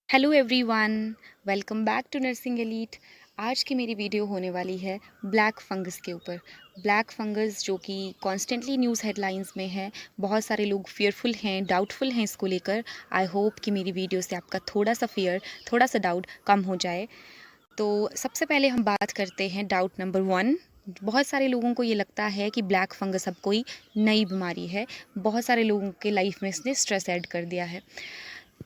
Hello everyone, welcome back to nursing elite. आज की मेरी वीडियो होने वाली है ब्लैक फंगस के ऊपर। ब्लैक फंगस जो कि कॉन्स्टेंटली न्यूज़ हेडलाइंस में है। बहुत सारे लोग fearful हैं, डाउटफुल हैं इसको लेकर। आई होप कि मेरी वीडियो से आपका थोड़ा सा फियर, थोड़ा सा डाउट कम हो जाए। तो सबसे पहले हम बात करते हैं डाउट नंबर 1। बहुत सारे लोगों को ये लगता है कि ब्लैक फंगस अब कोई नई बीमारी है। बहुत सारे लोगों के लाइफ में इसने स्ट्रेस ऐड कर दिया है।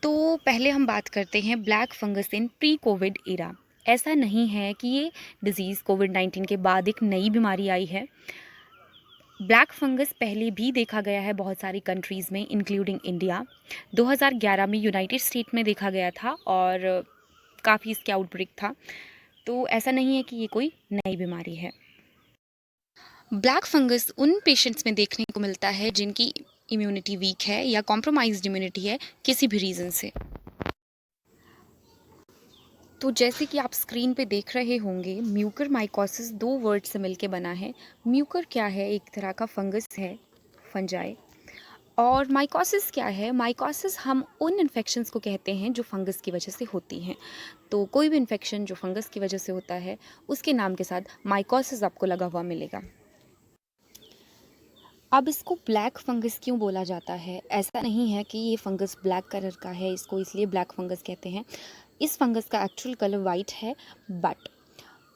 तो पहले हम बात करते हैं ब्लैक फंगस इन प्री कोविड एरा। ऐसा नहीं है कि ये डिज़ीज़ कोविड-19 के बाद एक नई बीमारी आई है। ब्लैक फंगस पहले भी देखा गया है बहुत सारी कंट्रीज़ में इंक्लूडिंग इंडिया। 2011 में यूनाइटेड स्टेट में देखा गया था और काफ़ी इसके आउटब्रेक था। तो ऐसा नहीं है कि ये कोई नई बीमारी है। ब्लैक फंगस उन पेशेंट्स में देखने को मिलता है जिनकी इम्यूनिटी वीक है या कॉम्प्रोमाइज्ड इम्यूनिटी है किसी भी रीज़न से। तो जैसे कि आप स्क्रीन पे देख रहे होंगे, म्यूकर माइकोसिस 2 वर्ड से मिलके बना है। म्यूकर क्या है? एक तरह का फंगस है, फंजाई। और माइकोसिस क्या है? माइकोसिस हम उन इन्फेक्शंस को कहते हैं जो फंगस की वजह से होती हैं। तो कोई भी इन्फेक्शन जो फंगस की वजह से होता है, उसके नाम के साथ माइकोसिस आपको लगा हुआ मिलेगा। अब इसको ब्लैक फंगस क्यों बोला जाता है? ऐसा नहीं है कि ये फंगस ब्लैक कलर का है, इसको इसलिए ब्लैक फंगस कहते हैं। इस फंगस का एक्चुअल कलर वाइट है, बट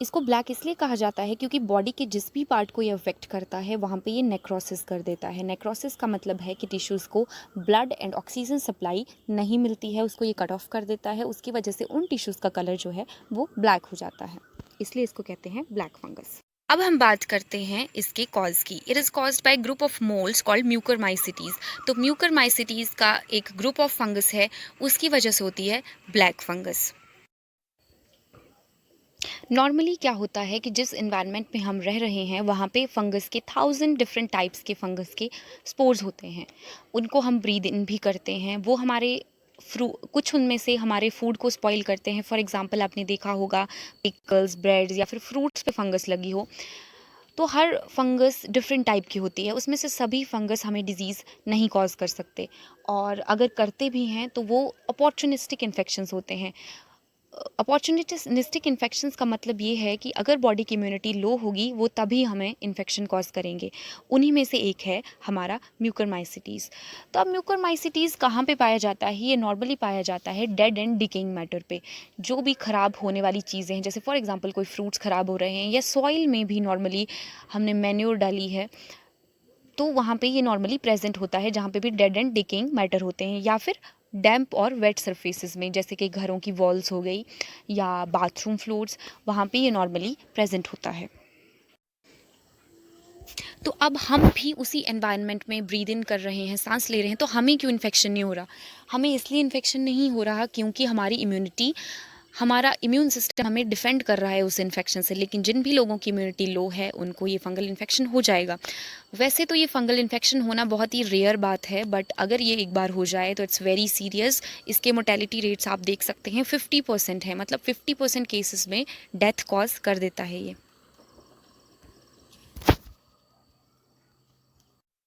इसको ब्लैक इसलिए कहा जाता है क्योंकि बॉडी के जिस भी पार्ट को ये अफेक्ट करता है वहाँ पे ये नेक्रोसिस कर देता है। नेक्रोसिस का मतलब है कि टिश्यूज़ को ब्लड एंड ऑक्सीजन सप्लाई नहीं मिलती है, उसको ये कट ऑफ कर देता है। उसकी वजह से उन टिश्यूज़ का कलर जो है वो ब्लैक हो जाता है, इसलिए इसको कहते हैं ब्लैक फंगस। अब हम बात करते हैं इसके कॉज की। It is caused by group of moulds called mucormycetes. तो म्यूकरमाइसिटीज़ का एक ग्रुप ऑफ फंगस है, उसकी वजह से होती है ब्लैक फंगस। नॉर्मली क्या होता है कि जिस इन्वायरमेंट में हम रह रहे हैं वहाँ पे फंगस के 1000 डिफरेंट टाइप्स के फंगस के स्पोर्स होते हैं। उनको हम ब्रीद इन भी करते हैं। वो हमारे कुछ उनमें से हमारे फूड को स्पॉइल करते हैं। फॉर एग्जांपल आपने देखा होगा पिकल्स, ब्रेड्स या फिर फ्रूट्स पे फंगस लगी हो। तो हर फंगस डिफरेंट टाइप की होती है, उसमें से सभी फंगस हमें डिजीज़ नहीं कॉज कर सकते, और अगर करते भी हैं तो वो अपॉर्चुनिस्टिक इन्फेक्शंस होते हैं। अपॉर्चुनिटिस्टिक इन्फेक्शंस का मतलब ये है कि अगर बॉडी की इम्यूनिटी लो होगी वो तभी हमें इन्फेक्शन कॉज करेंगे। उन्हीं में से एक है हमारा म्यूकरमाइसिटीज़। तो अब म्यूकरमाइसिटीज़ कहाँ पे पाया जाता है? ये नॉर्मली पाया जाता है डेड एंड डिकेइंग मैटर पे। जो भी ख़राब होने वाली चीज़ें हैं, जैसे फॉर एग्जांपल कोई फ्रूट्स ख़राब हो रहे हैं या सॉइल में भी नॉर्मली हमने मैन्योर डाली है, तो वहाँ पे ये नॉर्मली प्रेजेंट होता है जहाँ पे भी डेड एंड डिकेइंग मैटर होते हैं, या फिर डैम्प और वेट सरफेसेस में, जैसे कि घरों की वॉल्स हो गई या बाथरूम फ्लोर्स, वहाँ पे ये नॉर्मली प्रेजेंट होता है। तो अब हम भी उसी एनवायरनमेंट में ब्रीद इन कर रहे हैं, सांस ले रहे हैं, तो हमें क्यों इन्फेक्शन नहीं हो रहा? हमें इसलिए इन्फेक्शन नहीं हो रहा क्योंकि हमारा इम्यून सिस्टम हमें डिफेंड कर रहा है उस इन्फेक्शन से। लेकिन जिन भी लोगों की इम्यूनिटी लो है उनको ये फंगल इन्फेक्शन हो जाएगा। वैसे तो ये फंगल इन्फेक्शन होना बहुत ही रेयर बात है, बट अगर ये एक बार हो जाए तो इट्स वेरी सीरियस। इसके मोर्टेलिटी रेट्स आप देख सकते हैं 50% है, मतलब 50% केसेस में डेथ कॉज कर देता है ये।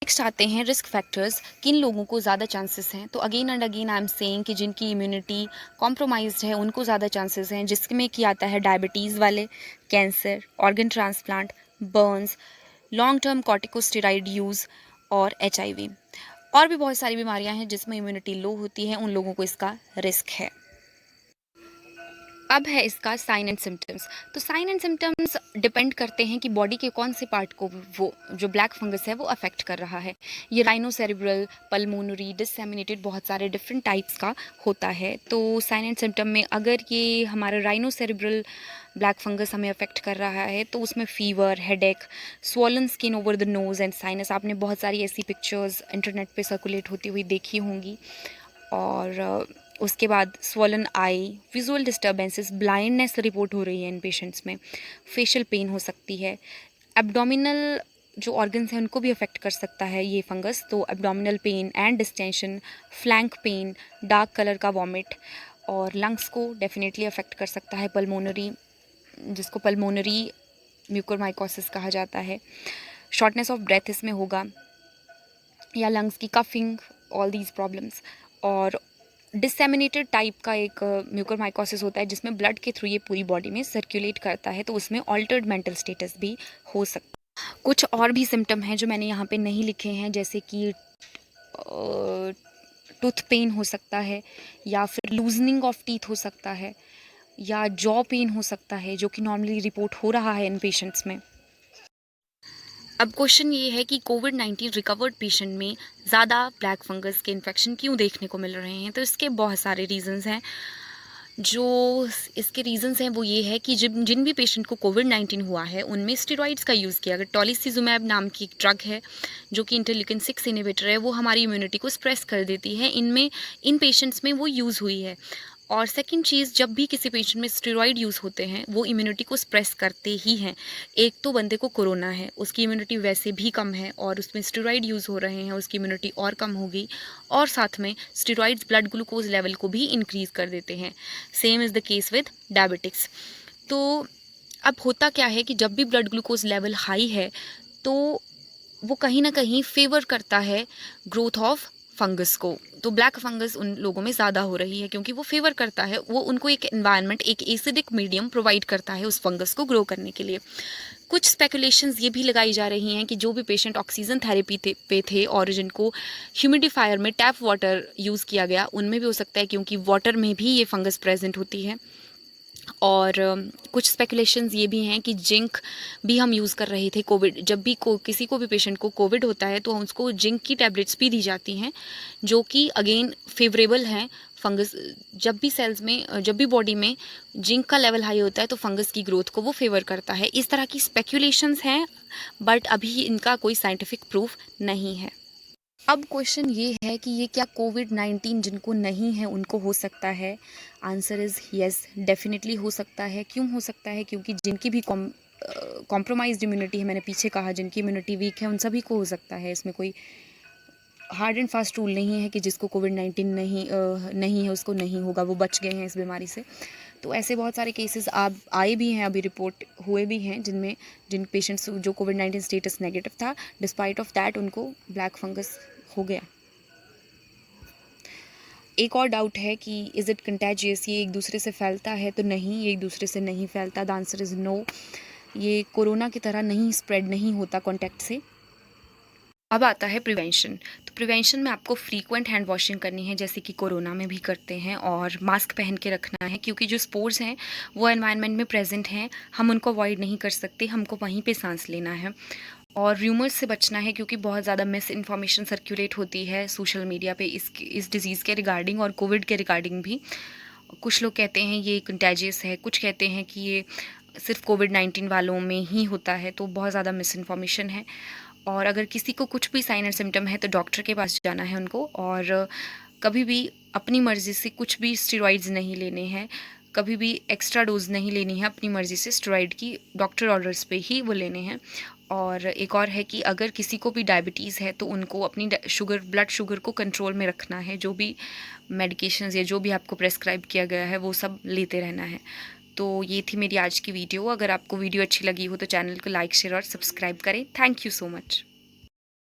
नेक्स्ट आते हैं रिस्क फैक्टर्स, किन लोगों को ज़्यादा चांसेस हैं। तो again and again I am saying कि जिनकी इम्यूनिटी कॉम्प्रोमाइज्ड है उनको ज़्यादा चांसेस हैं, जिसमें कि आता है डायबिटीज़ वाले, cancer, organ transplant, Burns, long term corticosteroid use और एचआईवी। और भी बहुत सारी बीमारियां हैं जिसमें इम्यूनिटी लो होती है, उन लोगों को इसका रिस्क है। अब है इसका साइन एंड सिम्टम्स। तो साइन एंड सिम्टम्स डिपेंड करते हैं कि बॉडी के कौन से पार्ट को वो जो ब्लैक फंगस है वो अफेक्ट कर रहा है। ये राइनोसेरेब्रल, पल्मोनरी, डिससेमिनेटेड, बहुत सारे डिफरेंट टाइप्स का होता है। तो साइन एंड सिम्टम में अगर ये हमारा राइनोसेरेब्रल ब्लैक फंगस हमें अफेक्ट कर रहा है तो उसमें fever, headache, swollen skin over the nose and sinus. आपने बहुत सारी ऐसी पिक्चर्स इंटरनेट पे सर्कुलेट होती हुई देखी होंगी। और उसके बाद स्वॉलन आई, विजुअल डिस्टर्बेंसेस, ब्लाइंडनेस रिपोर्ट हो रही है इन पेशेंट्स में। फेशियल पेन हो सकती है। एब्डोमिनल जो ऑर्गन्स हैं उनको भी अफेक्ट कर सकता है ये फंगस। तो abdominal pain and distension, flank pain, dark colour का वॉमिट, और लंग्स को डेफिनेटली अफेक्ट कर सकता है। पल्मोनरी, जिसको पल्मोनरी म्यूकोरमाइकोसिस कहा जाता है, शॉर्टनेस ऑफ ब्रेथ इसमें होगा, या लंग्स की कफिंग, ऑल दीज प्रॉब्लम्स। और डिसेमिनेटेड टाइप का एक म्यूकोरमाइकोसिस होता है जिसमें ब्लड के थ्रू ये पूरी बॉडी में सर्कुलेट करता है, तो उसमें ऑल्टर्ड मेंटल स्टेटस भी हो सकता है। कुछ और भी सिम्टम हैं जो मैंने यहाँ पे नहीं लिखे हैं, जैसे कि टूथ पेन हो सकता है, या फिर लूजनिंग ऑफ टीथ हो सकता है, या जॉ पेन हो सकता है, जो कि नॉर्मली रिपोर्ट हो रहा है इन पेशेंट्स में। अब क्वेश्चन ये है कि कोविड-19 रिकवर्ड पेशेंट में ज़्यादा ब्लैक फंगस के इन्फेक्शन क्यों देखने को मिल रहे हैं? तो इसके बहुत सारे रीज़न्स हैं। जो इसके रीज़न्स हैं वो ये है कि जिन जिन भी पेशेंट को कोविड-19 हुआ है उनमें स्टेरॉइड्स का यूज़ किया गया। टोलिसिजुमैब नाम की एक ड्रग है जो कि इंटरल्यूकिन 6 इन्हिबिटर है, वो हमारी इम्यूनिटी को सप्रेस कर देती है। इन पेशेंट्स में वो यूज़ हुई है। और सेकंड चीज़, जब भी किसी पेशेंट में स्टेरॉइड यूज़ होते हैं वो इम्यूनिटी को सप्रेस करते ही हैं। एक तो बंदे को कोरोना है, उसकी इम्यूनिटी वैसे भी कम है और उसमें स्टेरॉइड यूज़ हो रहे हैं, उसकी इम्यूनिटी और कम होगी, और साथ में स्टेरॉइड्स ब्लड ग्लूकोज लेवल को भी इंक्रीज़ कर देते हैं। Same is the case with diabetics. तो अब होता क्या है कि जब भी ब्लड ग्लूकोज लेवल हाई है तो वो कहीं ना कहीं फेवर करता है ग्रोथ ऑफ फंगस को। तो ब्लैक फंगस उन लोगों में ज़्यादा हो रही है क्योंकि वो फेवर करता है, वो उनको एक एनवायरनमेंट, एक एसिडिक मीडियम प्रोवाइड करता है उस फंगस को ग्रो करने के लिए। कुछ स्पेकुलेशंस ये भी लगाई जा रही हैं कि जो भी पेशेंट ऑक्सीजन थेरेपी पे थे और जिनको ह्यूमिडिफायर में टैप वाटर यूज़ किया गया, उनमें भी हो सकता है क्योंकि वाटर में भी ये फंगस प्रेजेंट होती है। और कुछ स्पेकुलेशंस ये भी हैं कि जिंक भी हम यूज़ कर रहे थे कोविड, जब भी किसी को भी पेशेंट को कोविड होता है तो उसको जिंक की टैबलेट्स भी दी जाती हैं जो कि अगेन फेवरेबल हैं फंगस। जब भी बॉडी में जिंक का लेवल हाई होता है तो फंगस की ग्रोथ को वो फेवर करता है। इस तरह की स्पेकुलेशंस हैं बट अभी इनका कोई साइंटिफिक प्रूफ नहीं है। अब क्वेश्चन ये है कि ये क्या कोविड-19 जिनको नहीं है उनको हो सकता है? आंसर इज़ येस, डेफिनेटली हो सकता है। क्यों हो सकता है? क्योंकि जिनकी भी कॉम्प्रोमाइज़्ड इम्यूनिटी है, मैंने पीछे कहा जिनकी इम्यूनिटी वीक है उन सभी को हो सकता है। इसमें कोई हार्ड एंड फास्ट रूल नहीं है कि जिसको कोविड-19 नहीं है उसको नहीं होगा, वो बच गए हैं इस बीमारी से। तो ऐसे बहुत सारे केसेस आप आए भी हैं, अभी रिपोर्ट हुए भी हैं जिन पेशेंट्स जो कोविड-19 स्टेटस नेगेटिव था, डिस्पाइट ऑफ दैट उनको ब्लैक फंगस हो गया। एक और डाउट है कि इज़ इट कंटेजियस, ये एक दूसरे से फैलता है? तो नहीं, ये एक दूसरे से नहीं फैलता। The answer is no. ये कोरोना की तरह नहीं स्प्रेड नहीं होता कॉन्टैक्ट से। अब आता है प्रिवेंशन। तो प्रिवेंशन में आपको फ्रीक्वेंट हैंड वॉशिंग करनी है जैसे कि कोरोना में भी करते हैं, और मास्क पहन के रखना है क्योंकि जो स्पोर्स हैं वो एनवायरनमेंट में प्रेजेंट हैं, हम उनको अवॉइड नहीं कर सकते, हमको वहीं पे सांस लेना है। और र्यूमर्स से बचना है क्योंकि बहुत ज़्यादा मिस इन्फॉर्मेशन सर्कुलेट होती है सोशल मीडिया पे इस डिज़ीज़ के रिगार्डिंग और कोविड के रिगार्डिंग भी। कुछ लोग कहते हैं ये कंटेजियस है, कुछ कहते हैं कि ये सिर्फ कोविड-19 वालों में ही होता है, तो बहुत ज़्यादा मिस इन्फॉर्मेशन है। और अगर किसी को कुछ भी साइन और सिम्टम है तो डॉक्टर के पास जाना है उनको, और कभी भी अपनी मर्ज़ी से कुछ भी स्टेरॉइड्स नहीं लेने हैं, कभी भी एक्स्ट्रा डोज नहीं लेनी है अपनी मर्ज़ी से, स्टेरॉइड की डॉक्टर ऑर्डर्स पे ही वो लेने हैं। और एक और है कि अगर किसी को भी डायबिटीज़ है तो उनको अपनी ब्लड शुगर को कंट्रोल में रखना है, जो भी मेडिकेशंस या जो भी आपको प्रेस्क्राइब किया गया है वो सब लेते रहना है। तो ये थी मेरी आज की वीडियो। अगर आपको वीडियो अच्छी लगी हो तो चैनल को लाइक, शेयर और सब्सक्राइब करें। Thank you so much.